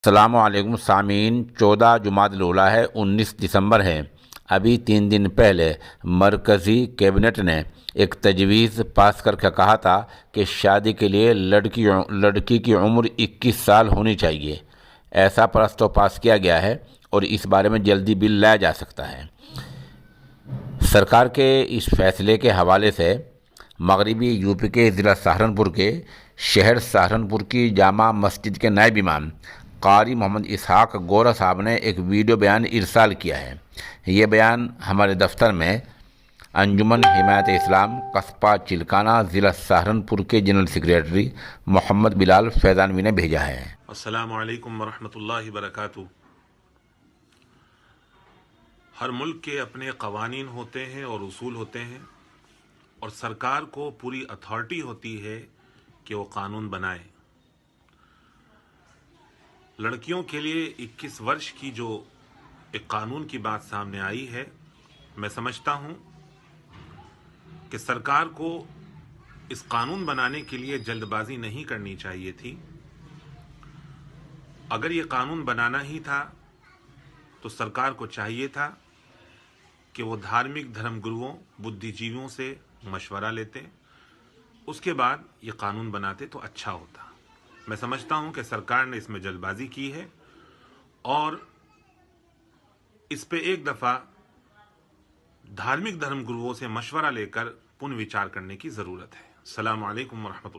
अस्सलामुअलैकुम सामीन। 14 जुमादुल ऊला है, 19 दिसंबर है। अभी 3 दिन पहले मरकज़ी कैबिनेट ने एक तजवीज़ पास करके कहा था कि शादी के लिए लड़की की उम्र 21 साल होनी चाहिए। ऐसा प्रस्ताव पास किया गया है और इस बारे में जल्दी बिल लाया जा सकता है। सरकार के इस फैसले के हवाले से मगरबी यूपी के ज़िला सहारनपुर के शहर सहारनपुर की जामा मस्जिद के नायब इमाम कारी मोहम्मद इसहाक गोरा साहब ने एक वीडियो बयान इरसाल किया है। ये बयान हमारे दफ्तर में अंजुमन हिमायत इस्लाम कस्बा चिलकाना ज़िला सहारनपुर के जनरल सेक्रेटरी मोहम्मद बिलाल फैज़ानवी ने भेजा है। अस्सलामु अलैकुम वरहमतुल्लाहि वबरकातुहू। हर मुल्क के अपने क़वानीन होते हैं और उसूल होते हैं, और सरकार को पूरी अथॉरिटी होती है कि वो कानून बनाए। लड़कियों के लिए 21 वर्ष की जो एक कानून की बात सामने आई है, मैं समझता हूँ कि सरकार को इस कानून बनाने के लिए जल्दबाजी नहीं करनी चाहिए थी। अगर ये कानून बनाना ही था तो सरकार को चाहिए था कि वो धार्मिक धर्मगुरुओं, बुद्धिजीवियों से मशवरा लेते, उसके बाद ये कानून बनाते तो अच्छा होता। मैं समझता हूं कि सरकार ने इसमें जल्दबाजी की है और इस पे एक दफ़ा धार्मिक धर्मगुरुओं से मशवरा लेकर पुनर्विचार करने की ज़रूरत है। अस्सलामु अलैकुम वरहमतुल्लाह।